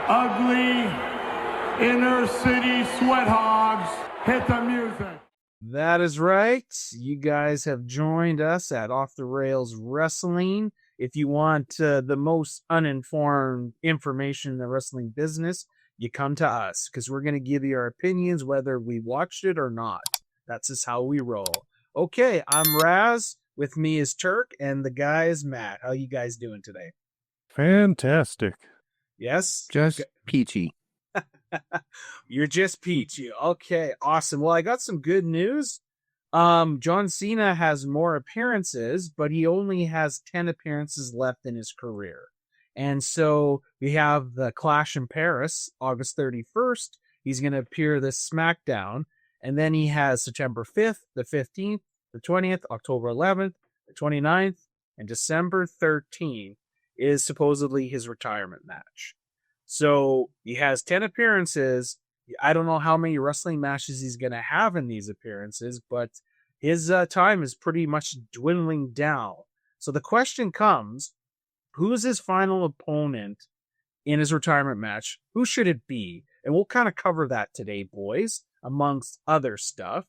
ugly inner city sweat hogs. Hit the music. That is right. You guys have joined us at Off the Rails Wrestling. If you want the most uninformed information in the wrestling business, you come to us because we're going to give you our opinions whether we watched it or not. That's just how we roll. Okay, I'm Raz. With me is Turk, and the guy is Matt. How you guys doing today? Fantastic. Yes? Just peachy. You're just peachy. Okay, awesome. Well, I got some good news. John Cena has more appearances, but he only has 10 appearances left in his career. And so we have the Clash in Paris, August 31st. He's going to appear this SmackDown. And then he has September 5th, the 15th, the 20th, October 11th, the 29th, and December 13th is supposedly his retirement match. So he has 10 appearances. I don't know how many wrestling matches he's going to have in these appearances, but his time is pretty much dwindling down. So the question comes, who's his final opponent in his retirement match? Who should it be? And we'll kind of cover that today, boys, amongst other stuff.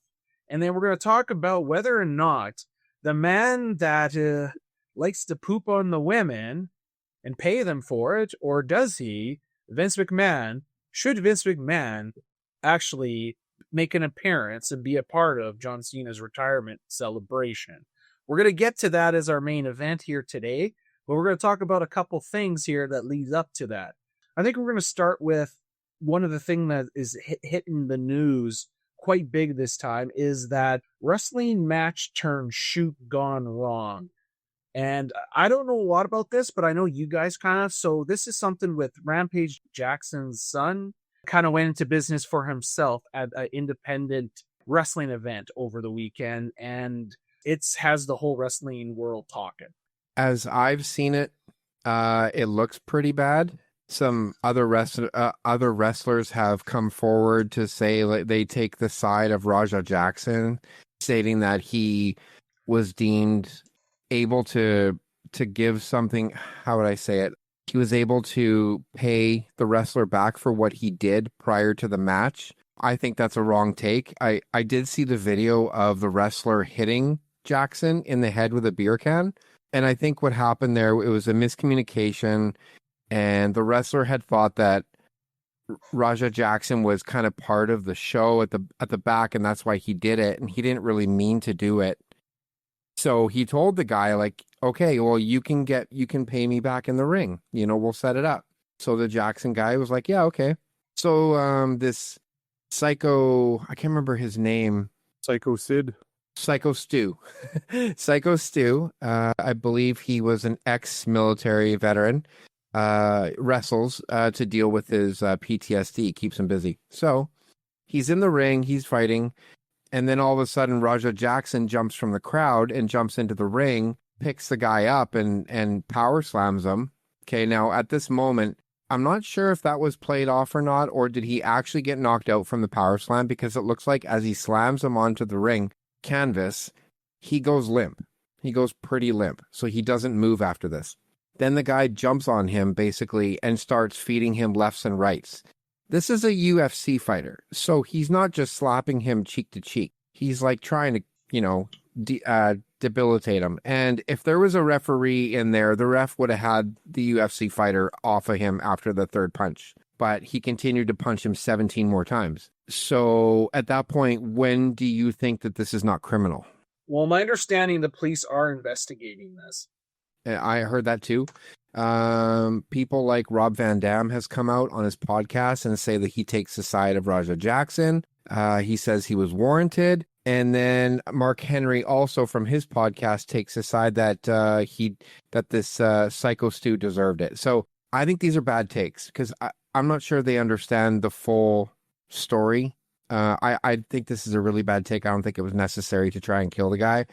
And then we're going to talk about whether or not the man that likes to poop on the women and pay them for it, or does he, Vince McMahon, should Vince McMahon actually make an appearance and be a part of John Cena's retirement celebration? We're going to get to that as our main event here today, but we're going to talk about a couple things here that leads up to that. I think we're going to start with one of the things that is hitting the news quite big this time is that wrestling match turned shoot gone wrong. And I don't know a lot about this, but I know you guys kind of. So this is something with Rampage Jackson's son kind of went into business for himself at an independent wrestling event over the weekend. And it has the whole wrestling world talking. As I've seen it, it looks pretty bad. Some other wrestlers have come forward to say like, they take the side of Raja Jackson, stating that he was deemed able to give something. How would I say it? He was able to pay the wrestler back for what he did prior to the match. I think that's a wrong take. I did see the video of the wrestler hitting Jackson in the head with a beer can. And I think what happened there, it was a miscommunication. And the wrestler had thought that Raja Jackson was kind of part of the show at the back, and that's why he did it. And he didn't really mean to do it. So he told the guy, like, okay, well, you can pay me back in the ring. You know, we'll set it up. So the Jackson guy was like, yeah, okay. So this Psycho, I can't remember his name. Psycho Sid. Psycho Stu. Psycho Stu. I believe he was an ex-military veteran. Wrestles to deal with his PTSD. Keeps him busy. So he's in the ring. He's fighting. And then all of a sudden, Raja Jackson jumps from the crowd and jumps into the ring, picks the guy up and power slams him. Okay, now at this moment, I'm not sure if that was played off or not, or did he actually get knocked out from the power slam? Because it looks like as he slams him onto the ring canvas, he goes limp. He goes pretty limp. So he doesn't move after this. Then the guy jumps on him basically and starts feeding him lefts and rights. This is a UFC fighter, so he's not just slapping him cheek to cheek. He's like trying to, you know, debilitate him. And if there was a referee in there, the ref would have had the UFC fighter off of him after the third punch. But he continued to punch him 17 more times. So at that point, when do you think that this is not criminal? Well, my understanding, the police are investigating this. I heard that too. People like Rob Van Dam has come out on his podcast and say that he takes the side of Raja Jackson. He says he was warranted. And then Mark Henry also from his podcast takes the side that this Psycho Stu deserved it. So I think these are bad takes because I'm not sure they understand the full story. I think this is a really bad take. I don't think it was necessary to try and kill the guy.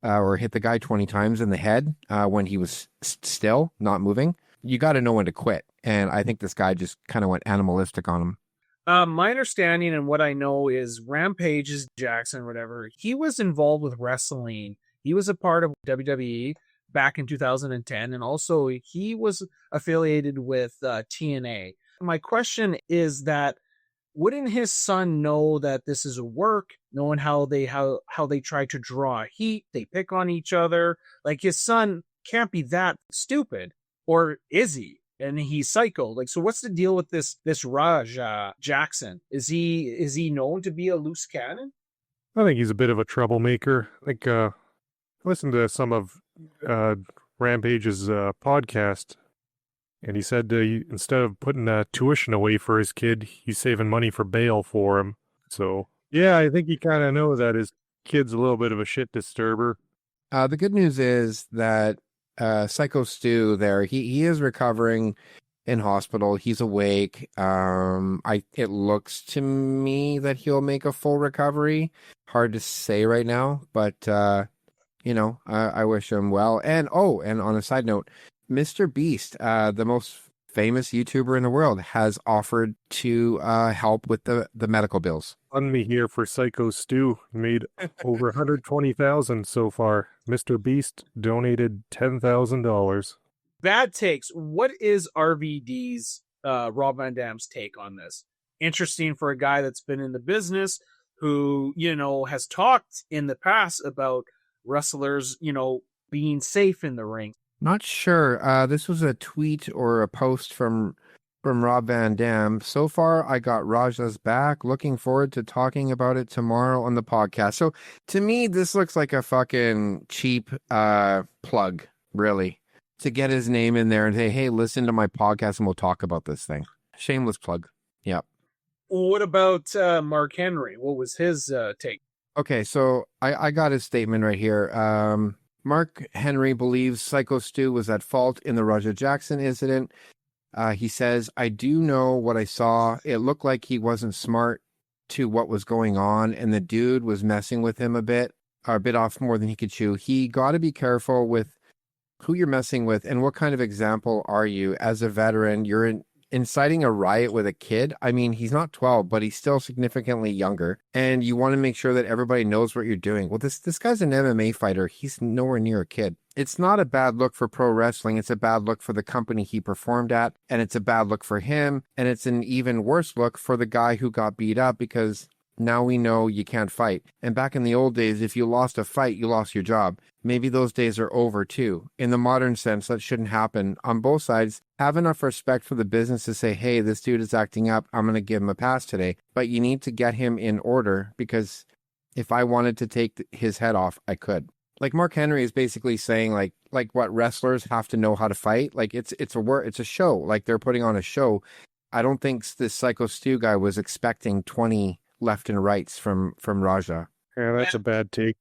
Or hit the guy 20 times in the head when he was still not moving. You got to know when to quit. And I think this guy just kind of went animalistic on him. My understanding and what I know is Rampage's Jackson, whatever, he was involved with wrestling. He was a part of WWE back in 2010. And also he was affiliated with TNA. My question is that wouldn't his son know that this is a work, knowing how they try to draw heat, they pick on each other? Like his son can't be that stupid, or is he? And he's psycho. Like, so what's the deal with this Raj Jackson? Is he known to be a loose cannon? I think he's a bit of a troublemaker. Like, listen to some of Rampage's podcast, and he said instead of putting tuition away for his kid, he's saving money for bail for him. So, yeah, I think he kind of knows that his kid's a little bit of a shit disturber. The good news is that Psycho Stu there, he is recovering in hospital. He's awake. It looks to me that he'll make a full recovery. Hard to say right now, but I wish him well. And on a side note, Mr. Beast, the most famous YouTuber in the world, has offered to help with the medical bills. On me here for Psycho Stu, made over $120,000 so far. Mr. Beast donated $10,000. Bad takes. What is RVD's Rob Van Dam's take on this? Interesting for a guy that's been in the business, who has talked in the past about wrestlers being safe in the ring. Not sure. This was a tweet or a post from Rob Van Dam. So far, I got Raja's back. Looking forward to talking about it tomorrow on the podcast. So to me, this looks like a fucking cheap plug, really, to get his name in there and say, hey, listen to my podcast and we'll talk about this thing. Shameless plug. Yep. What about Mark Henry? What was his take? Okay, so I got his statement right here. Mark Henry believes Psycho Stu was at fault in the Raja Jackson incident. He says, I do know what I saw. It looked like he wasn't smart to what was going on, and the dude was messing with him a bit off more than he could chew. He got to be careful with who you're messing with and what kind of example are you. As a veteran, you're inciting a riot with a kid. I mean, he's not 12, but he's still significantly younger. And you want to make sure that everybody knows what you're doing. Well, this guy's an MMA fighter. He's nowhere near a kid. It's not a bad look for pro wrestling. It's a bad look for the company he performed at. And it's a bad look for him. And it's an even worse look for the guy who got beat up, because now we know you can't fight. And back in the old days, if you lost a fight, you lost your job. Maybe those days are over too. In the modern sense, that shouldn't happen. On both sides, have enough respect for the business to say, hey, this dude is acting up. I'm going to give him a pass today. But you need to get him in order, because if I wanted to take his head off, I could. Like Mark Henry is basically saying like what wrestlers have to know how to fight. Like it's a show. Like they're putting on a show. I don't think this Psycho Stu guy was expecting 20 left and rights from Raja. Yeah, that's a bad take.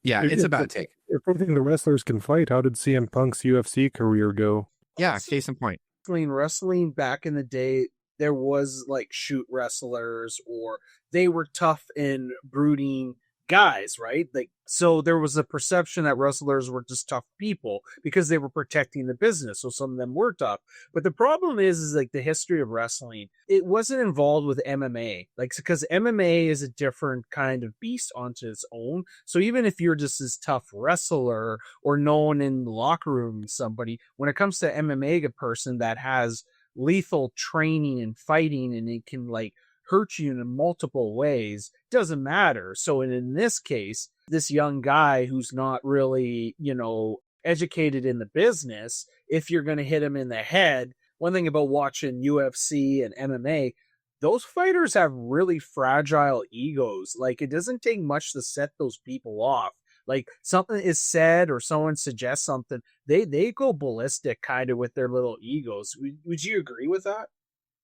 Yeah, it's a bad take. If we think the wrestlers can fight, how did CM Punk's UFC career go? Yeah, case in point. Wrestling back in the day, there was like shoot wrestlers, or they were tough and brooding guys, right? Like, so there was a perception that wrestlers were just tough people because they were protecting the business. So some of them were tough. But the problem is like the history of wrestling, it wasn't involved with MMA, like, because MMA is a different kind of beast onto its own. So even if you're just this tough wrestler or known in the locker room, somebody, when it comes to MMA, a person that has lethal training and fighting, and it can like hurt you in multiple ways, doesn't matter. So in this case, this young guy who's not really, educated in the business, if you're going to hit him in the head, one thing about watching UFC and MMA, those fighters have really fragile egos. Like, it doesn't take much to set those people off. Like, something is said or someone suggests something, they go ballistic kind of with their little egos. Would you agree with that?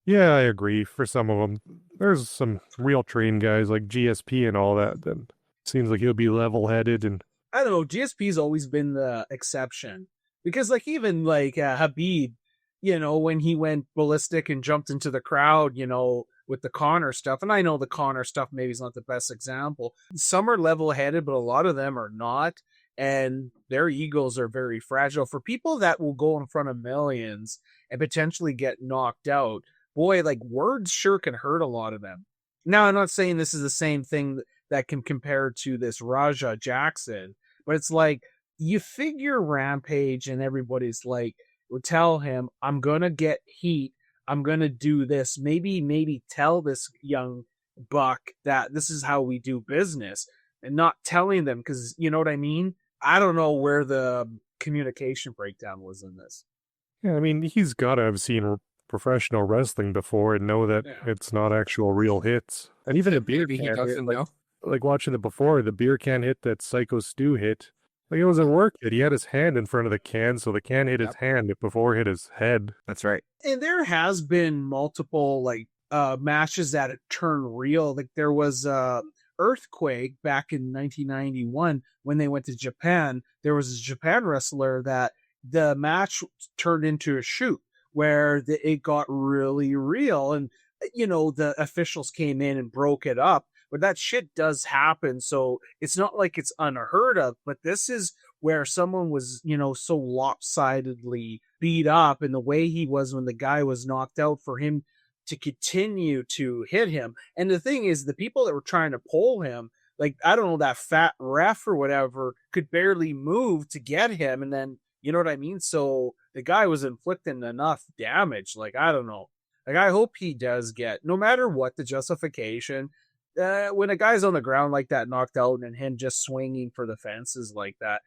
Yeah, I agree. For some of them, there's some real trained guys like GSP and all that. Then seems like he'll be level-headed, and I don't know. GSP's always been the exception, because like even like Habib, when he went ballistic and jumped into the crowd, with the Connor stuff. And I know the Connor stuff maybe is not the best example. Some are level-headed, but a lot of them are not, and their egos are very fragile. For people that will go in front of millions and potentially get knocked out, boy, like words sure can hurt a lot of them. Now, I'm not saying this is the same thing that can compare to this Raja Jackson, but it's like you figure Rampage and everybody's like, would tell him, I'm going to get heat. I'm going to do this. Maybe tell this young buck that this is how we do business, and not telling them, because you know what I mean? I don't know where the communication breakdown was in this. Yeah, I mean, he's got to have seen professional wrestling before and know that it's not actual real hits. And even a beer Maybe he can hit, doesn't know. like watching it before, the beer can hit that Psycho Stu hit. Like, it was a work hit. He had his hand in front of the can, so the can hit his hand before it hit his head. That's right. And there has been multiple matches that turn real. Like there was Earthquake back in 1991 when they went to Japan. There was a Japan wrestler that the match turned into a shoot where it got really real, and the officials came in and broke it up. But that shit does happen, so it's not like it's unheard of. But this is where someone was, so lopsidedly beat up, and the way he was when the guy was knocked out, for him to continue to hit him. And the thing is, the people that were trying to pull him, like, I don't know, that fat ref or whatever, could barely move to get him. And then, you know what I mean? So the guy was inflicting enough damage. Like, I don't know. Like, I hope he does get, no matter what the justification, when a guy's on the ground like that, knocked out, and him just swinging for the fences like that,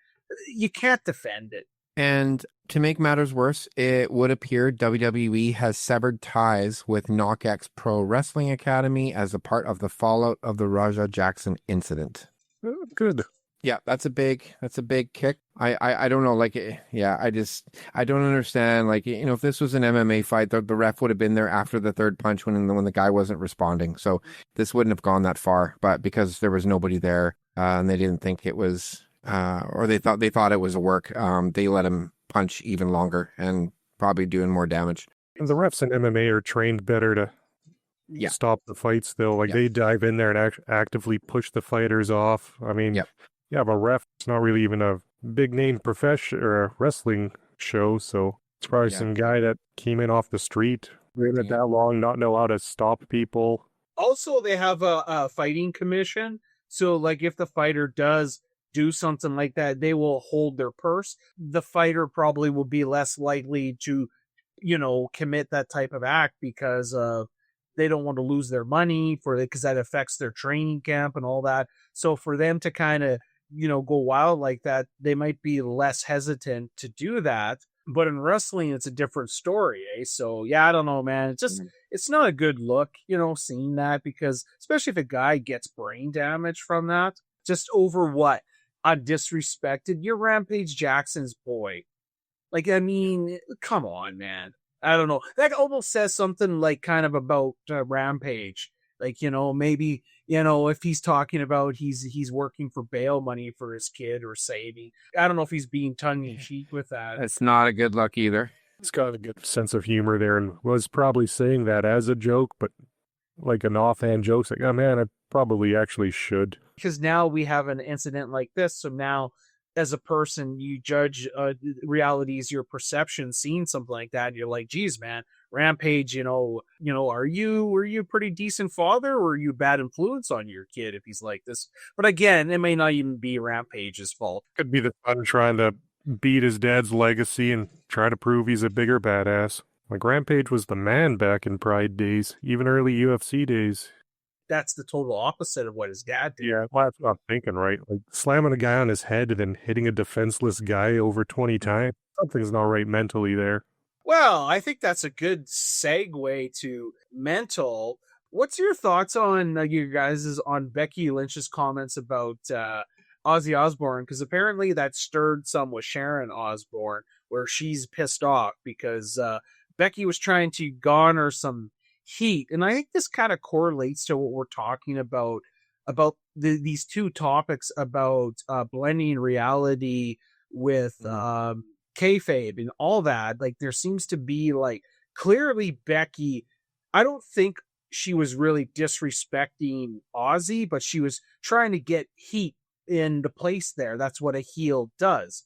you can't defend it. And to make matters worse, it would appear WWE has severed ties with KnockX Pro Wrestling Academy as a part of the fallout of the Raja Jackson incident. Good. Yeah, that's a big kick. I don't know, like, yeah, I don't understand, like, if this was an MMA fight, the ref would have been there after the third punch when the guy wasn't responding. So this wouldn't have gone that far, but because there was nobody there, and they didn't think it was, or they thought it was a work, they let him punch even longer and probably doing more damage. And the refs in MMA are trained better to stop the fights, though. Like, they dive in there and actively push the fighters off. I mean, yeah, but ref, it's not really even a big name profession or a wrestling show, so it's probably some guy that came in off the street, been it that long, not know how to stop people. Also, they have a fighting commission, so like if the fighter does do something like that, they will hold their purse. The fighter probably will be less likely to, commit that type of act, because they don't want to lose their money because that affects their training camp and all that. So for them to kind of go wild like that, they might be less hesitant to do that. But in wrestling, it's a different story, eh? So yeah, I don't know, man. It's not a good look, seeing that, because especially if a guy gets brain damage from that, just over what? Disrespected. You're Rampage Jackson's boy. Like, I mean, come on, man. I don't know. That almost says something like kind of about Rampage. Like, maybe, if he's talking about he's working for bail money for his kid or saving. I don't know if he's being tongue-in-cheek with that. That's not a good look either. He's got a good sense of humor there and was probably saying that as a joke, but like an offhand joke. Like, oh man, I probably actually should. Because now we have an incident like this. So now, as a person, you judge reality is your perception. Seeing something like that, you're like, geez, man, Rampage, were you a pretty decent father, or are you a bad influence on your kid if he's like this? But again, it may not even be Rampage's fault. Could be the son trying to beat his dad's legacy and try to prove he's a bigger badass. Like, Rampage was the man back in Pride days, even early UFC days. That's the total opposite of what his dad did. Yeah, well, that's what I'm thinking, right? Like, slamming a guy on his head and then hitting a defenseless guy over 20 times. Something's not right mentally there. Well, I think that's a good segue to mental. What's your thoughts on you guys' on Becky Lynch's comments about Ozzy Osbourne? Because apparently that stirred some with Sharon Osbourne, where she's pissed off because Becky was trying to garner some heat. And I think this kind of correlates to what we're talking about these two topics about blending reality with kayfabe and all that. Like, there seems to be, like, clearly Becky, I don't think she was really disrespecting Ozzy, but she was trying to get heat in the place there. That's what a heel does.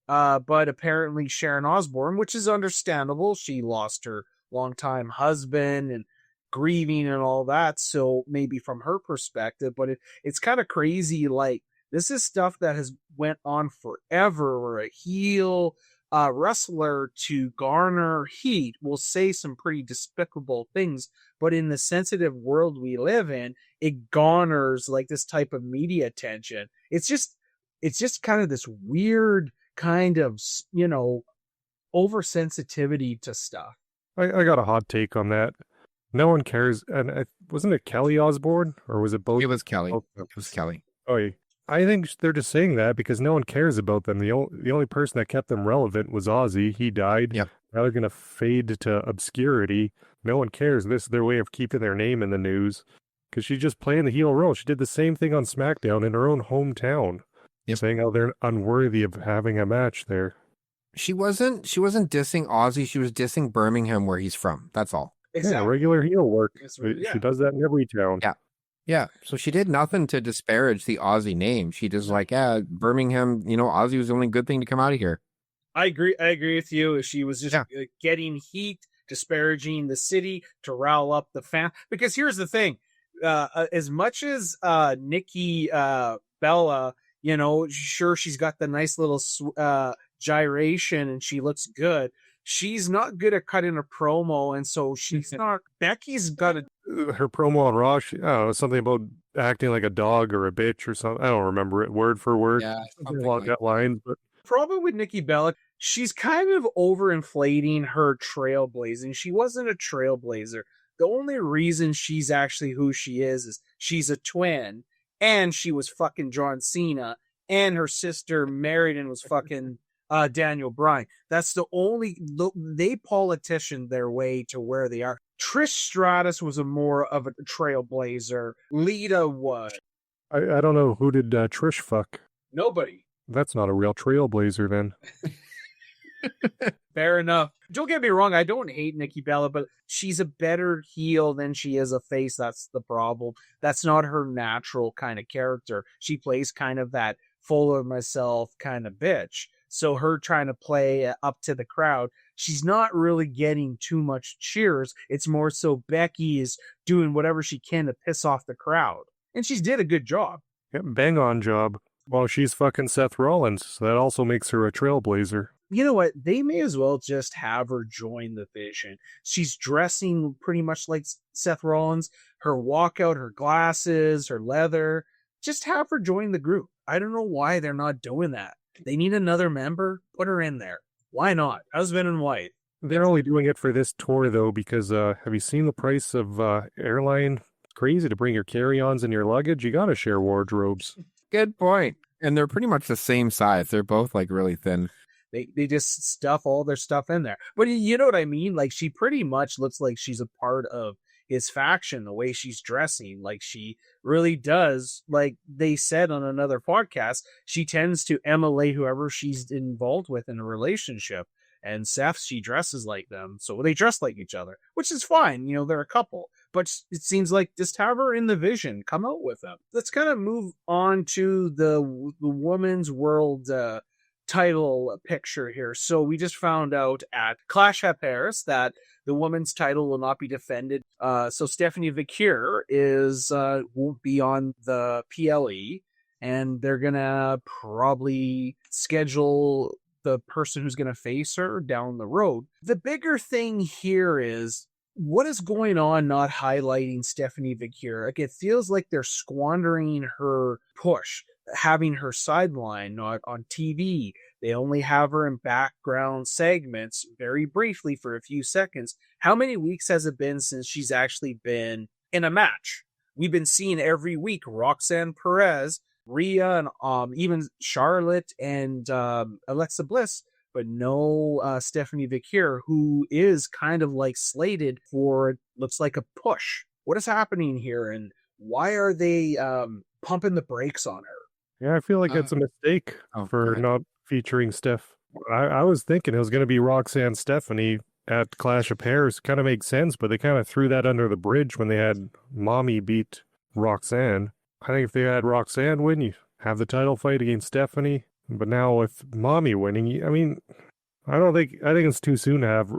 But apparently Sharon Osbourne, which is understandable, she lost her longtime husband and grieving and all that, so maybe from her perspective, but it's kind of crazy. Like, this is stuff that has went on forever, where a heel a wrestler to garner heat will say some pretty despicable things, but in the sensitive world we live in, it garners like this type of media attention. It's just kind of this weird kind of, oversensitivity to stuff. I got a hot take on that. No one cares. And wasn't it Kelly Osbourne? Or was it both? It was Kelly. Oh, It was Kelly. oh, yeah. I think they're just saying that because no one cares about them. The only person that kept them relevant was Ozzy. He died. Yep. Now they're going to fade to obscurity. No one cares. This is their way of keeping their name in the news. Because she's just playing the heel role. She did the same thing on SmackDown in her own hometown. Yep. Saying how they're unworthy of having a match there. She wasn't dissing Ozzy. She was dissing Birmingham, where he's from. That's all. Yeah, regular heel work. Yeah. She does that in every town. Yeah. Yeah. So she did nothing to disparage the Ozzy name. She just Birmingham, Ozzy was the only good thing to come out of here. I agree with you. She was just getting heat, disparaging the city to rile up the fan. Because here's the thing. As much as Nikki Bella, sure, she's got the nice little gyration and she looks good. She's not good at cutting a promo, and so she's not. Becky's got her promo on Raw. Something about acting like a dog or a bitch or something. I don't remember it word for word. Yeah, something along that line. But problem with Nikki Bella, she's kind of overinflating her trailblazing. She wasn't a trailblazer. The only reason she's actually who she is she's a twin, and she was fucking John Cena, and her sister married and was fucking Daniel Bryan. That's the only, they politician their way to where they are. Trish Stratus was more of a trailblazer. Lita was. I don't know, who did Trish fuck? Nobody. That's not a real trailblazer then. Fair enough. Don't get me wrong, I don't hate Nikki Bella, but she's a better heel than she is a face. That's the problem. That's not her natural kind of character. She plays kind of that full of myself kind of bitch. So her trying to play up to the crowd, she's not really getting too much cheers. It's more so Becky is doing whatever she can to piss off the crowd. And she's did a good job. Yeah, bang on job. Well, she's fucking Seth Rollins, so that also makes her a trailblazer. You know what? They may as well just have her join the Vision. She's dressing pretty much like Seth Rollins. Her walkout, her glasses, her leather. Just have her join the group. I don't know why they're not doing that. They need another member. Put her in there. Why not? Husband and wife. They're only doing it for this tour, though, because have you seen the price of airline? It's crazy to bring your carry-ons and your luggage. You got to share wardrobes. Good point. And they're pretty much the same size. They're both like really thin. They just stuff all their stuff in there. But you know what I mean? Like, she pretty much looks like she's a part of his faction, the way she's dressing. Like, she really does. Like they said on another podcast, she tends to emulate whoever she's involved with in a relationship. And Seth, she dresses like them. So they dress like each other, which is fine. They're a couple. But it seems like just have her in the Vision. Come out with them. Let's kind of move on to the Women's World title picture here. So we just found out at Clash at Paris that the women's title will not be defended. So Stephanie Vicure won't be on the PLE, and they're gonna probably schedule the person who's gonna face her down the road. The bigger thing here is what is going on not highlighting Stephanie Vicure. Like, it feels like they're squandering her push, having her sideline not on TV. They only have her in background segments very briefly for a few seconds. How many weeks has it been since she's actually been in a match? We've been seeing every week Roxanne Perez, Rhea, and even Charlotte and Alexa Bliss, but no Stephanie Vicure, who is kind of like slated for, looks like a push. What is happening here, and why are they pumping the brakes on her? Yeah, I feel like it's a mistake for not featuring Steph. I was thinking it was going to be Roxanne Stephanie at Clash of Paris. Kind of makes sense, but they kind of threw that under the bridge when they had Mommy beat Roxanne. I think if they had Roxanne win, you have the title fight against Stephanie. But now with Mommy winning, I mean, I think it's too soon to have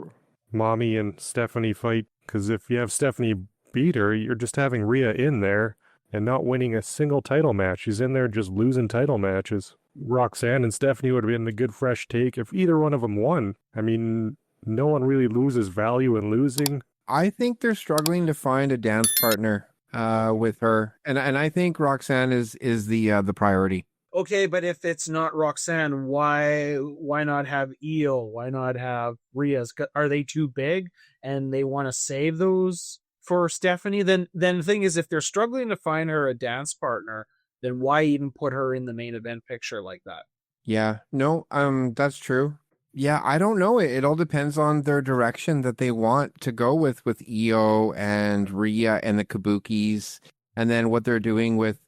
Mommy and Stephanie fight, because if you have Stephanie beat her, you're just having Rhea in there and not winning a single title match. She's in there just losing title matches. Roxanne and Stephanie would have been a good fresh take if either one of them won. I mean, no one really loses value in losing. I think they're struggling to find a dance partner with her, and I think Roxanne is the priority. Okay, but if it's not Roxanne, why not have Io? Why not have Rhea? Are they too big and they want to save those for Stephanie? Then the thing is, if they're struggling to find her a dance partner, then why even put her in the main event picture like that? Yeah, no, that's true. Yeah, I don't know. It all depends on their direction that they want to go with Io and Rhea and the Kabukis, and then what they're doing with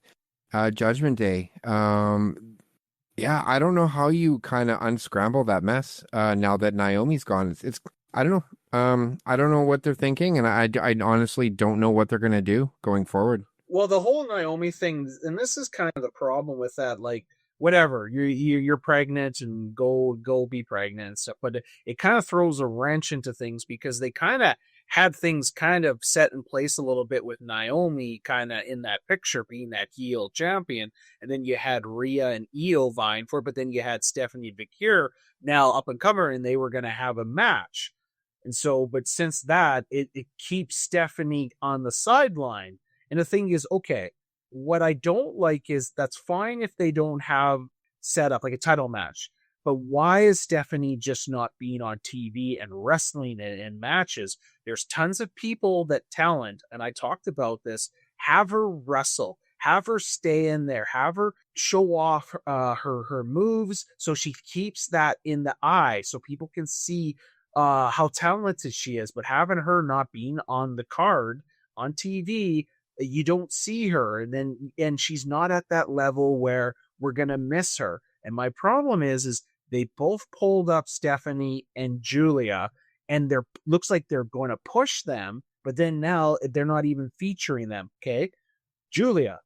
Judgment Day. Yeah, I don't know how you kind of unscramble that mess now that Naomi's gone. It's I don't know. I don't know what they're thinking, and I honestly don't know what they're gonna do going forward. Well, the whole Naomi thing, and this is kind of the problem with that. Like, whatever, you're pregnant and go be pregnant and stuff, but it kind of throws a wrench into things because they kind of had things kind of set in place a little bit with Naomi kind of in that picture being that heel champion, and then you had Rhea and Io vying for it, but then you had Stephanie Vicure now up and coming, and they were going to have a match. And so, but since that, it keeps Stephanie on the sideline. And the thing is, okay, what I don't like is that's fine if they don't have set up like a title match. But why is Stephanie just not being on TV and wrestling in matches? There's tons of people that talent, and I talked about this, have her wrestle, have her stay in there, have her show off her moves so she keeps that in the eye so people can see how talented she is. But having her not being on the card on TV, you don't see her, and she's not at that level where we're gonna miss her. And my problem is they both pulled up Stephanie and Julia, and they're looks like they're going to push them, but then now they're not even featuring them. Okay, Julia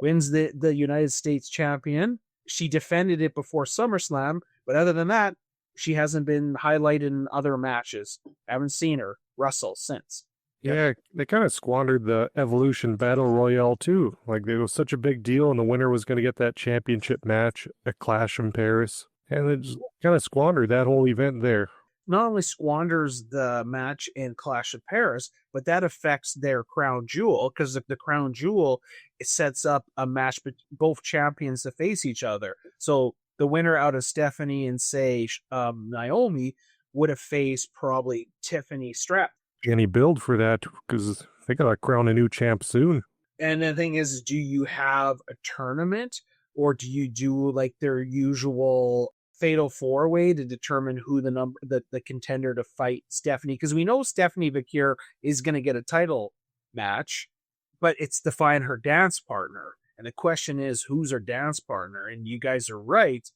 wins the United States champion. She defended it before SummerSlam, but other than that, she hasn't been highlighted in other matches. I haven't seen her wrestle since. Yeah, they kind of squandered the Evolution Battle Royale too. Like, it was such a big deal, and the winner was going to get that championship match at Clash in Paris. And they just kind of squandered that whole event there. Not only squanders the match in Clash of Paris, but that affects their crown jewel, because the crown jewel, it sets up a match both champions to face each other. So the winner out of Stephanie and say Naomi would have faced probably Tiffany Stratton. Any build for that, because they got to crown a new champ soon. And the thing is, do you have a tournament, or do you do like their usual fatal four-way to determine who the contender to fight Stephanie? Because we know Stephanie Vicure is going to get a title match, but it's to find her dance partner. And the question is, who's her dance partner? And you guys are right.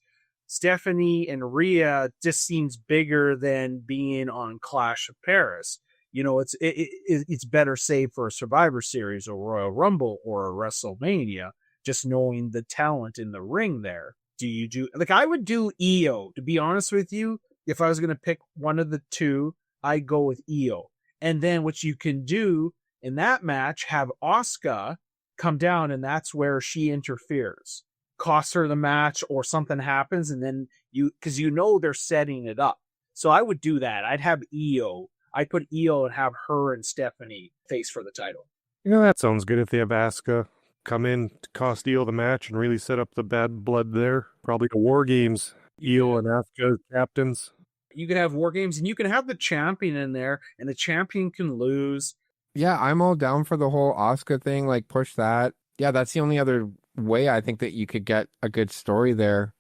Stephanie and Rhea just seems bigger than being on Clash of Paris. You know, it's better saved for a Survivor Series or Royal Rumble or a WrestleMania, just knowing the talent in the ring there. I would do Io, to be honest with you. If I was going to pick one of the two, I'd go with Io. And then what you can do in that match, have Asuka come down, and that's where she interferes. Costs her the match or something happens, and then because they're setting it up. So I would do that. I'd have Io. I'd put Io and have her and Stephanie face for the title. You know, that sounds good if they have Asuka come in to cost Io the match and really set up the bad blood there. Probably the War Games, Io and Asuka captains. You can have War Games, and you can have the champion in there, and the champion can lose. Yeah, I'm all down for the whole Asuka thing. Like, push that. Yeah, that's the only other way I think that you could get a good story there.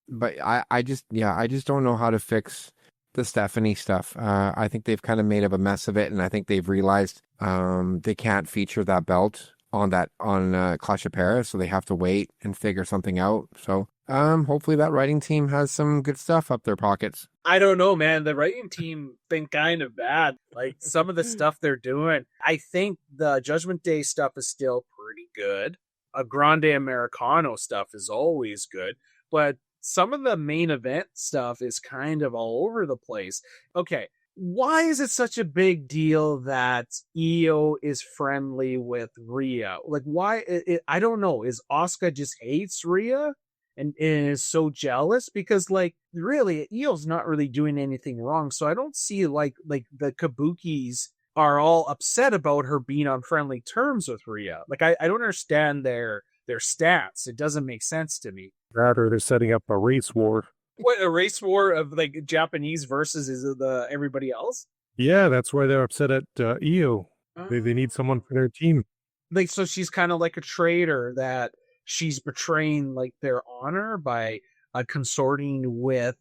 But I just don't know how to fix the Stephanie stuff. I think they've kind of made up a mess of it, and I think they've realized they can't feature that belt on Clash of Paris, so they have to wait and figure something out. So hopefully that writing team has some good stuff up their pockets. I don't know, man. The writing team been kind of bad. Like, some of the stuff they're doing. I think the Judgment Day stuff is still pretty good. A Grande Americano stuff is always good, but some of the main event stuff is kind of all over the place. Okay, why is it such a big deal that Io is friendly with Rhea? Like, why? I don't know. Is Asuka just hates Rhea? and is so jealous because like really Io's not really doing anything wrong. So I don't see like the Kabukis are all upset about her being on friendly terms with Rhea. Like I don't understand their stance. It doesn't make sense to me. Rather, they're setting up a race war. What, a race war of like Japanese versus is the everybody else? Yeah, that's why they're upset at Io. They need someone for their team. Like, so she's kind of like a traitor that she's betraying like their honor by consorting with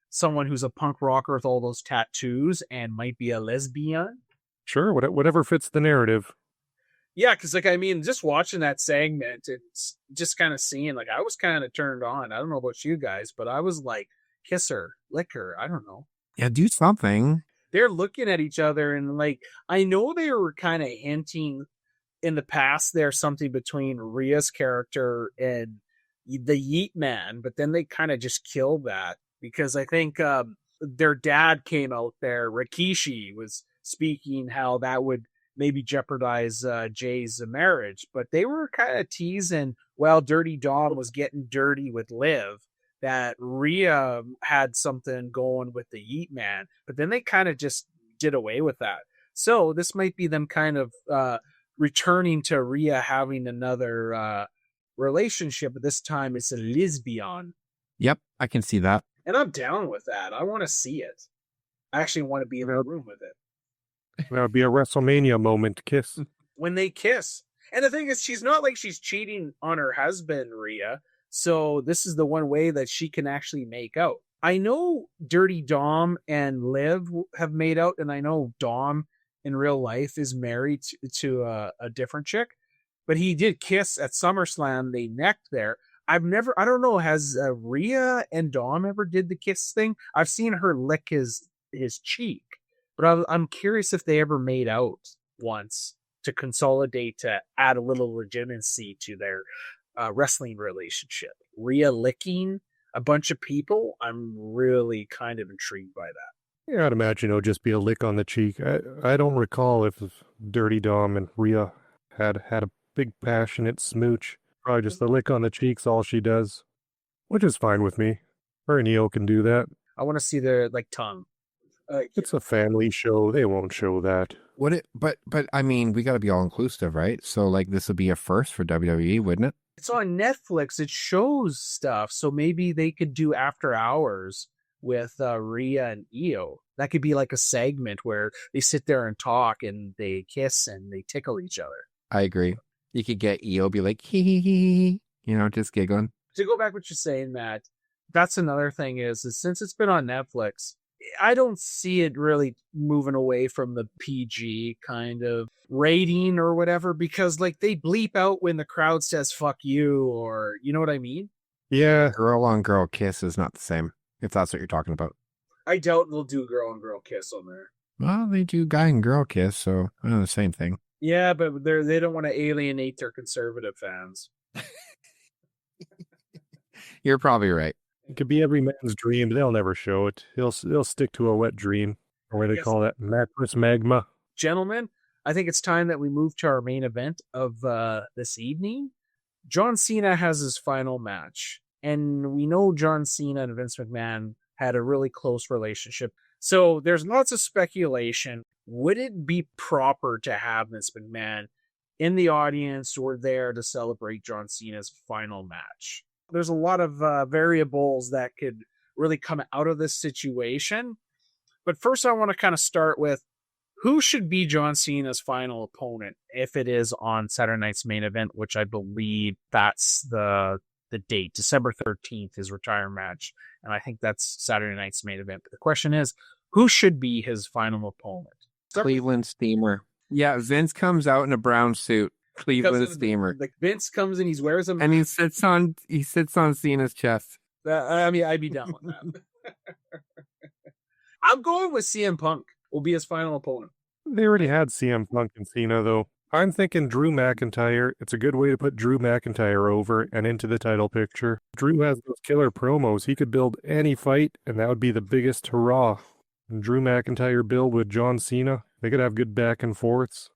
someone who's a punk rocker with all those tattoos and might be a lesbian. Sure, whatever fits the narrative. Yeah, because like I mean, just watching that segment, it's just kind of seeing like I was kind of turned on. I don't know about you guys, but I was like, kiss her, lick her. I don't know. Yeah, do something. They're looking at each other and like I know they were kind of hinting in the past there's something between Rhea's character and the Yeet Man, but then they kind of just killed that because I think their dad came out there. Rikishi was speaking how that would maybe jeopardize Jay's marriage, but they were kind of teasing while Dirty Dom was getting dirty with Liv that Rhea had something going with the Yeet Man, but then they kind of just did away with that. So this might be them kind of returning to Rhea having another relationship, but this time it's a lesbian. Yep, I can see that. And I'm down with that. I want to see it. I actually want to be in the room with it. That would be a WrestleMania moment kiss. When they kiss. And the thing is, she's not like she's cheating on her husband, Rhea. So this is the one way that she can actually make out. I know Dirty Dom and Liv have made out, and I know Dom in real life is married to a different chick, but he did kiss at SummerSlam. They necked there. I don't know, has Rhea and Dom ever did the kiss thing? I've seen her lick his cheek, but I'm curious if they ever made out once to consolidate, to add a little legitimacy to their wrestling relationship. Rhea licking a bunch of people, I'm really kind of intrigued by that. Yeah, I'd imagine it'll just be a lick on the cheek. I don't recall if Dirty Dom and Rhea had a big passionate smooch. Probably just the lick on the cheek's all she does, which is fine with me. Her and Io can do that. I want to see their like tongue. It's a family show. They won't show that. But I mean, we got to be all inclusive, right? So like this would be a first for WWE, wouldn't it? It's on Netflix. It shows stuff, so maybe they could do after hours with Rhea and Io. That could be like a segment where they sit there and talk and they kiss and they tickle each other. I agree. You could get Io be like, hee hee hee, you know, just giggling. To go back what you're saying, Matt, that's another thing is since it's been on Netflix, I don't see it really moving away from the PG kind of rating or whatever, because like they bleep out when the crowd says fuck you, or you know what I mean? Yeah. Girl on girl kiss is not the same, if that's what you're talking about. I doubt they'll do girl on girl kiss on there. Well, they do guy and girl kiss, so I know the same thing. Yeah, but they don't want to alienate their conservative fans. You're probably right. It could be every man's dream. They'll never show it. They'll stick to a wet dream, or what they call that, mattress magma. Gentlemen, I think it's time that we move to our main event of this evening. John Cena has his final match, and we know John Cena and Vince McMahon had a really close relationship. So there's lots of speculation. Would it be proper to have Vince McMahon in the audience or there to celebrate John Cena's final match? There's a lot of variables that could really come out of this situation. But first, I want to kind of start with who should be John Cena's final opponent if it is on Saturday night's main event, which I believe that's the date, December 13th, his retire match. And I think that's Saturday night's main event. But the question is, who should be his final opponent? Cleveland Steamer. Yeah, Vince comes out in a brown suit. Cleveland Steamer. Like Vince comes in, he wears a and he sits on Cena's chest. I mean, I'd be down with that. I'm going with CM Punk will be his final opponent. They already had CM Punk and Cena, though. I'm thinking Drew McIntyre. It's a good way to put Drew McIntyre over and into the title picture. Drew has those killer promos. He could build any fight, and that would be the biggest hurrah. And Drew McIntyre build with John Cena. They could have good back and forths.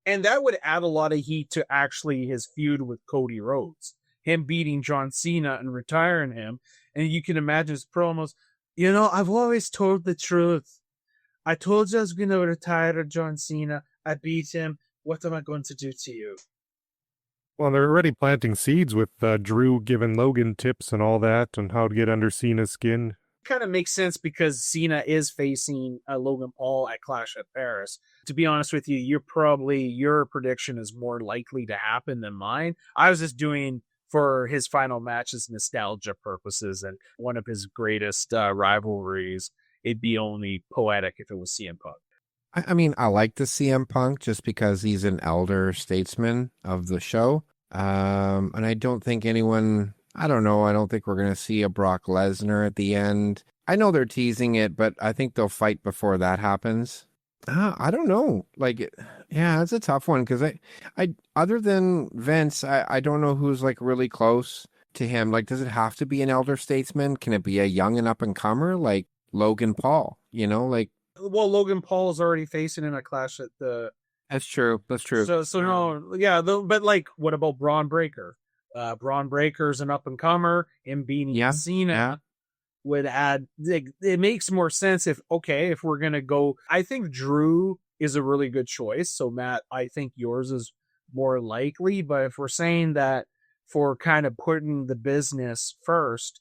And that would add a lot of heat to actually his feud with Cody Rhodes. him beating John Cena and retiring him. And you can imagine his promos. I've always told the truth. I told you I was going to retire John Cena. I beat him. What am I going to do to you? Well, they're already planting seeds with Drew giving Logan tips and all that and how to get under Cena's skin. Kind of makes sense because Cena is facing Logan Paul at Clash at Paris. To be honest with you, your prediction is more likely to happen than mine. I was just doing for his final matches nostalgia purposes and one of his greatest rivalries. It'd be only poetic if it was CM Punk. I mean, I like the CM Punk just because he's an elder statesman of the show. And I don't think anyone... I don't know. I don't think we're going to see a Brock Lesnar at the end. I know they're teasing it, but I think they'll fight before that happens. I don't know. It's a tough one because I other than Vince, I don't know who's really close to him. Does it have to be an elder statesman? Can it be a young and up and comer like Logan Paul? Well, Logan Paul is already facing in a clash at the. That's true. So no, yeah. But what about Braun Breaker? Braun Breaker's an up and comer. Him beating Cena would add. It makes more sense if we're gonna go. I think Drew is a really good choice. So Matt, I think yours is more likely. But if we're saying that for kind of putting the business first,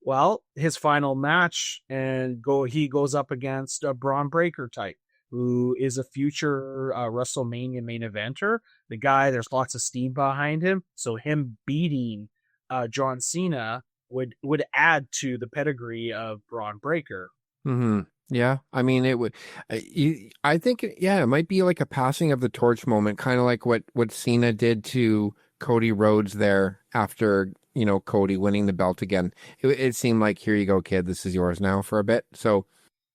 well, his final match he goes up against a Braun Breaker type, who is a future WrestleMania main eventer. The guy, there's lots of steam behind him. So him beating John Cena would add to the pedigree of Braun Breaker. Mm-hmm. Yeah. I mean, it would. I think, it might be like a passing of the torch moment, kind of like what Cena did to Cody Rhodes there after, Cody winning the belt again. It seemed like, here you go, kid. This is yours now for a bit. So,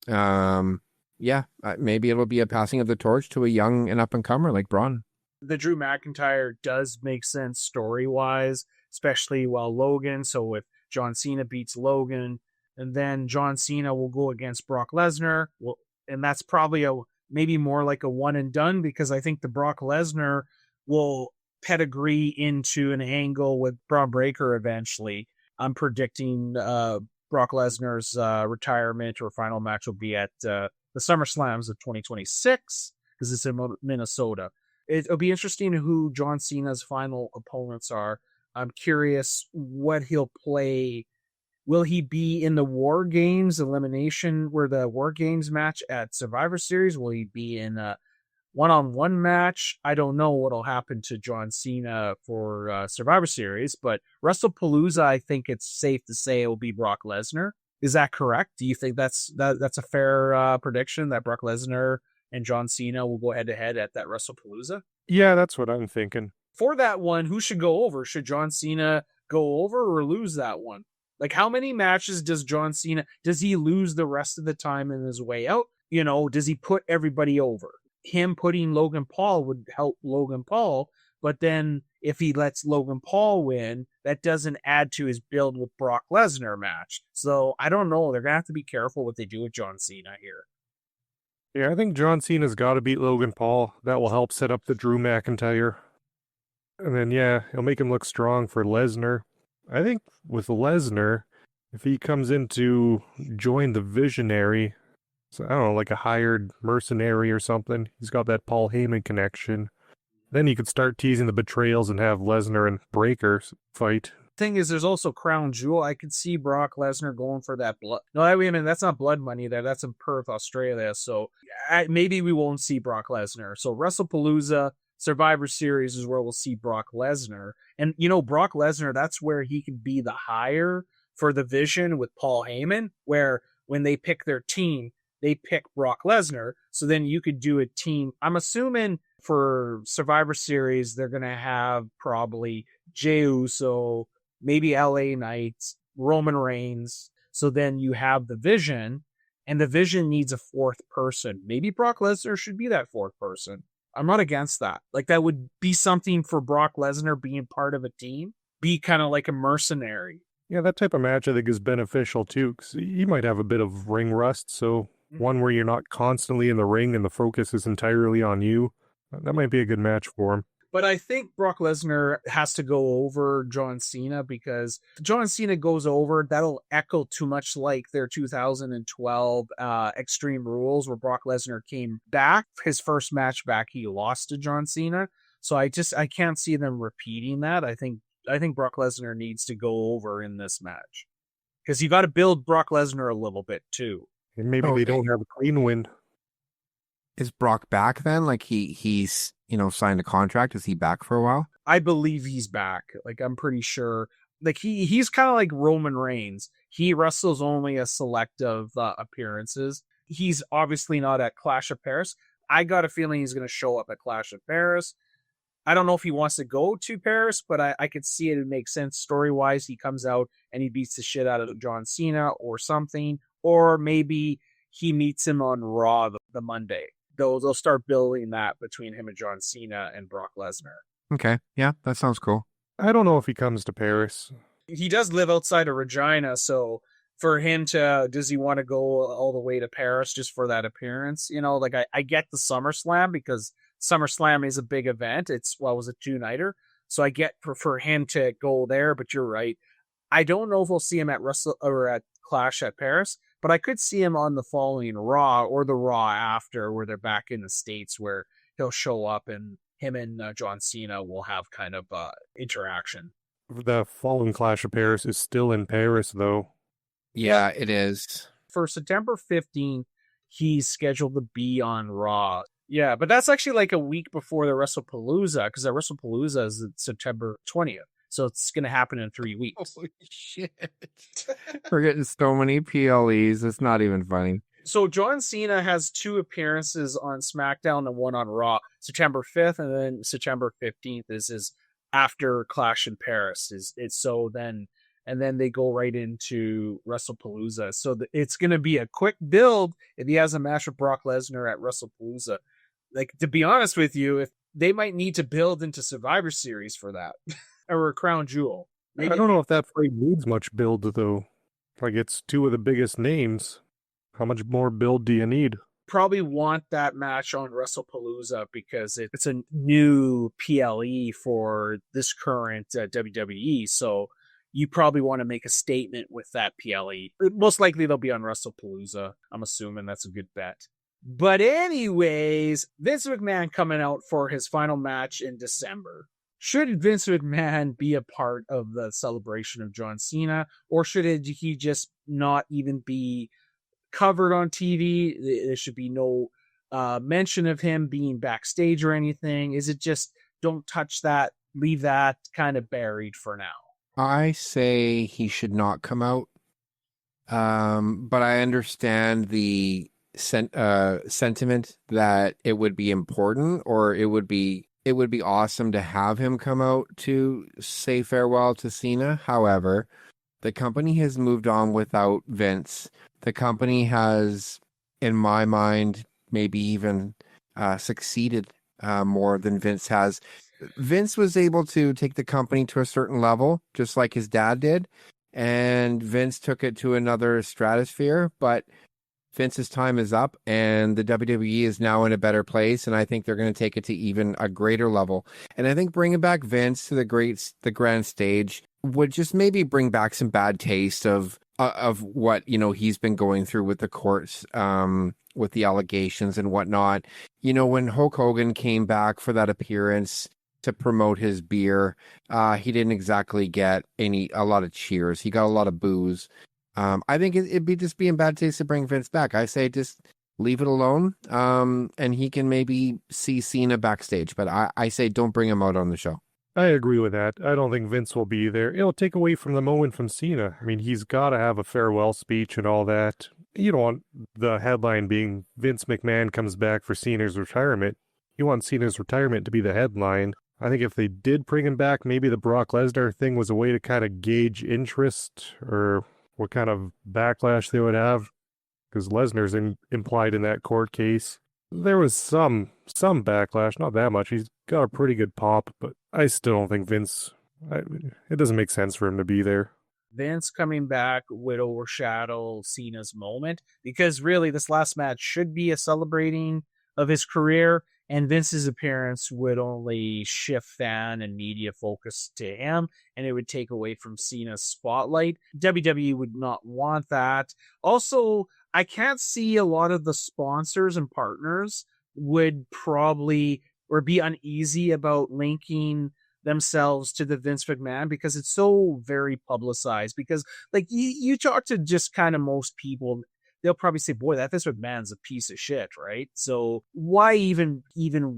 maybe it'll be a passing of the torch to a young and up and comer like Braun. The Drew McIntyre does make sense story wise, especially while Logan. So if John Cena beats Logan, and then John Cena will go against Brock Lesnar, and that's probably maybe more like a one and done, because I think the Brock Lesnar will pedigree into an angle with Braun Breaker eventually. I'm predicting Brock Lesnar's retirement or final match will be at the SummerSlams of 2026 because it's in Minnesota. It'll be interesting who John Cena's final opponents are. I'm curious what he'll play. Will he be in the War Games elimination, where the War Games match at Survivor Series? Will he be in a one-on-one match? I don't know what'll happen to John Cena for Survivor Series, but WrestlePalooza, I think it's safe to say it will be Brock Lesnar. Is that correct? Do you think that's a fair prediction that Brock Lesnar and John Cena will go head-to-head at that WrestlePalooza? Yeah, that's what I'm thinking. For that one, who should go over? Should John Cena go over or lose that one? How many matches does John Cena, does he lose the rest of the time in his way out? Does he put everybody over? Him putting Logan Paul would help Logan Paul, but then if he lets Logan Paul win, that doesn't add to his build with Brock Lesnar match. So I don't know. They're going to have to be careful what they do with John Cena here. Yeah, I think John Cena's got to beat Logan Paul. That will help set up the Drew McIntyre. And then, it'll make him look strong for Lesnar. I think with Lesnar, if he comes in to join the Visionary, so I don't know, like a hired mercenary or something, he's got that Paul Heyman connection. Then you could start teasing the betrayals and have Lesnar and Breaker fight. Thing is, there's also Crown Jewel. I could see Brock Lesnar going for that blood. No, wait a minute, that's not blood money there. That's in Perth, Australia. So maybe we won't see Brock Lesnar. So WrestlePalooza, Survivor Series is where we'll see Brock Lesnar. And, Brock Lesnar, that's where he could be the hire for the Vision with Paul Heyman, where when they pick their team, they pick Brock Lesnar. So then you could do a team. I'm assuming for Survivor Series, they're going to have probably Jey Uso, maybe LA Knights, Roman Reigns. So then you have the Vision, and the Vision needs a fourth person. Maybe Brock Lesnar should be that fourth person. I'm not against that. That would be something for Brock Lesnar being part of a team, be kind of like a mercenary. Yeah, that type of match I think is beneficial too, because you might have a bit of ring rust. So one where you're not constantly in the ring and the focus is entirely on you. That might be a good match for him. But I think Brock Lesnar has to go over John Cena, because if John Cena goes over, that'll echo too much like their 2012 Extreme Rules, where Brock Lesnar came back. His first match back, he lost to John Cena. So I can't see them repeating that. I think Brock Lesnar needs to go over in this match, because you got to build Brock Lesnar a little bit too. And maybe they don't have a clean win. Is Brock back then? Like he's signed a contract? Is he back for a while? I believe he's back. Like, I'm pretty sure. Like, he's kind of like Roman Reigns. He wrestles only a select of appearances. He's obviously not at Clash of Paris. I got a feeling he's going to show up at Clash of Paris. I don't know if he wants to go to Paris, but I could see it make sense story-wise. He comes out and he beats the shit out of John Cena or something. Or maybe he meets him on Raw the Monday. They'll start building that between him and John Cena and Brock Lesnar. Okay, yeah, that sounds cool. I don't know if he comes to Paris. He does live outside of Regina, so for him does he want to go all the way to Paris just for that appearance? Like, I get the SummerSlam, because SummerSlam is a big event. It's, was it 2-nighter? So I get for him to go there, but you're right. I don't know if we'll see him at Clash at Paris, but I could see him on the following Raw or the Raw after, where they're back in the States, where he'll show up and him and John Cena will have kind of interaction. The following Clash of Paris is still in Paris, though. Yeah, it is. For September 15th, he's scheduled to be on Raw. Yeah, but that's actually like a week before the WrestlePalooza, because the WrestlePalooza is September 20th. So it's going to happen in 3 weeks. Holy shit. We're getting so many PLEs. It's not even funny. So John Cena has 2 appearances on SmackDown and 1 on Raw. September 5th and then September 15th is his after Clash in Paris. And then they go right into WrestlePalooza. So it's going to be a quick build if he has a match with Brock Lesnar at WrestlePalooza. Like, to be honest with you, if they might need to build into Survivor Series for that. Or a Crown Jewel. Maybe. I don't know if that fight needs much build, though. Like, it's 2 of the biggest names. How much more build do you need? Probably want that match on WrestlePalooza, because it's a new PLE for this current WWE. So you probably want to make a statement with that PLE. Most likely they'll be on WrestlePalooza. I'm assuming that's a good bet. But anyways, Vince McMahon coming out for his final match in December. Should Vince McMahon be a part of the celebration of John Cena, or should he just not even be covered on TV? There should be no mention of him being backstage or anything. Is it just don't touch that, leave that kind of buried for now? I say he should not come out. But I understand the sentiment that it would be important, or it would be awesome to have him come out to say farewell to Cena. However, the company has moved on without Vince. The company has, in my mind, maybe even succeeded more than Vince has. Vince was able to take the company to a certain level, just like his dad did, and Vince took it to another stratosphere, but Vince's time is up, and the WWE is now in a better place, and I think they're going to take it to even a greater level. And I think bringing back Vince to the grand stage would just maybe bring back some bad taste of what he's been going through with the courts, with the allegations and whatnot. When Hulk Hogan came back for that appearance to promote his beer, he didn't exactly get a lot of cheers. He got a lot of boos. I think it'd be just being bad taste to bring Vince back. I say just leave it alone, and he can maybe see Cena backstage. But I say don't bring him out on the show. I agree with that. I don't think Vince will be there. It'll take away from the moment from Cena. I mean, he's got to have a farewell speech and all that. You don't want the headline being Vince McMahon comes back for Cena's retirement. You want Cena's retirement to be the headline. I think if they did bring him back, maybe the Brock Lesnar thing was a way to kind of gauge interest or what kind of backlash they would have, because Lesnar's implied in that court case. There was some backlash, not that much. He's got a pretty good pop, but I still don't think it doesn't make sense for him to be there. Vince coming back would overshadow Cena's moment, because really this last match should be a celebrating of his career. and Vince's appearance would only shift fan and media focus to him, and it would take away from Cena's spotlight. WWE would not want that. Also, I can't see a lot of the sponsors and partners would probably or be uneasy about linking themselves to the Vince McMahon because it's so very publicized. Because like you talk to just kind of most people, they'll probably say, boy, that Vince McMahon's a piece of shit, right? So why even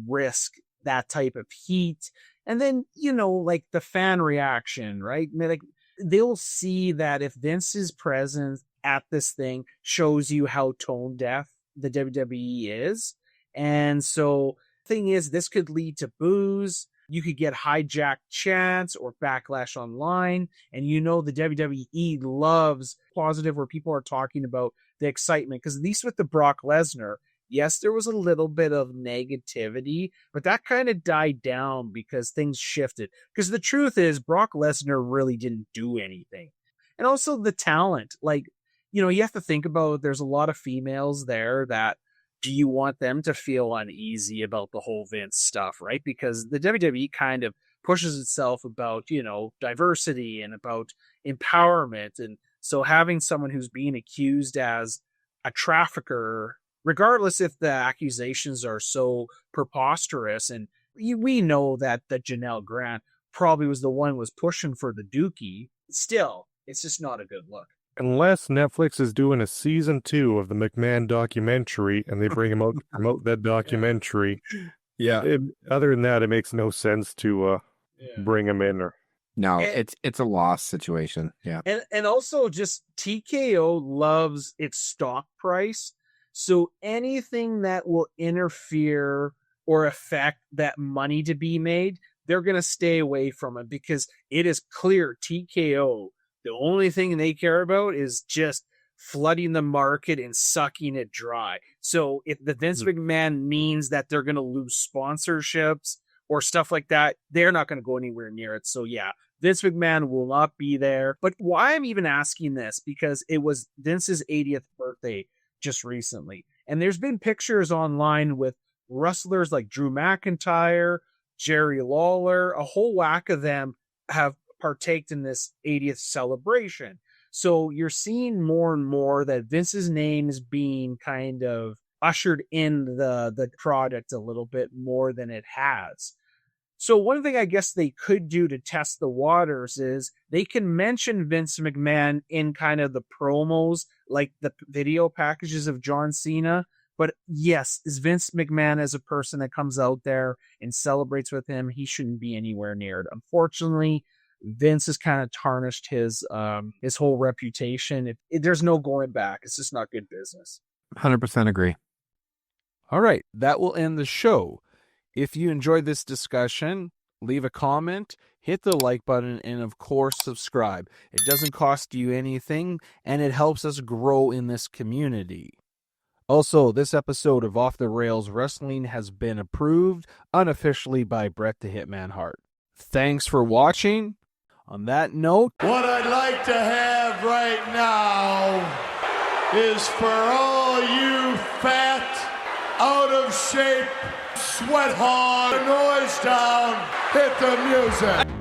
risk that type of heat? And then, like the fan reaction, right? Like they'll see that if Vince's presence at this thing shows you how tone deaf the WWE is. And so thing is, this could lead to boos. You could get hijacked chants or backlash online. And the WWE loves positive where people are talking about the excitement. Because at least with the Brock Lesnar, yes, there was a little bit of negativity, but that kind of died down because things shifted. Because the truth is, Brock Lesnar really didn't do anything. And also the talent. Like, you have to think about there's a lot of females there that do you want them to feel uneasy about the whole Vince stuff, right? Because the WWE kind of pushes itself about, diversity and about empowerment. And so having someone who's being accused as a trafficker, regardless if the accusations are so preposterous, and we know that Janelle Grant probably was the one who was pushing for the Dookie, still, it's just not a good look. Unless Netflix is doing a season 2 of the McMahon documentary and they bring him out to promote that documentary. Yeah. Other than that, it makes no sense to bring him in. No, it's a loss situation. Yeah. And also just TKO loves its stock price. So anything that will interfere or affect that money to be made, they're going to stay away from it because it is clear TKO, the only thing they care about is just flooding the market and sucking it dry. So if the Vince McMahon means that they're going to lose sponsorships or stuff like that, they're not going to go anywhere near it. So yeah, Vince McMahon will not be there. But why I'm even asking this, because it was Vince's 80th birthday just recently. And there's been pictures online with wrestlers like Drew McIntyre, Jerry Lawler, a whole whack of them have partaked in this 80th celebration. So you're seeing more and more that Vince's name is being kind of ushered in the product a little bit more than it has. So one thing I guess they could do to test the waters is they can mention Vince McMahon in kind of the promos, like the video packages of John Cena. But yes, is Vince McMahon as a person that comes out there and celebrates with him, he shouldn't be anywhere near it. Unfortunately, Vince has kind of tarnished his whole reputation. There's no going back. It's just not good business. 100% agree. All right, that will end the show. If you enjoyed this discussion, leave a comment, hit the like button, and of course, subscribe. It doesn't cost you anything, and it helps us grow in this community. Also, this episode of Off the Rails Wrestling has been approved unofficially by Bret the Hitman Hart. Thanks for watching. On that note, What I'd like to have right now is for all you fat, out of shape, sweat hog, noise down, hit the music.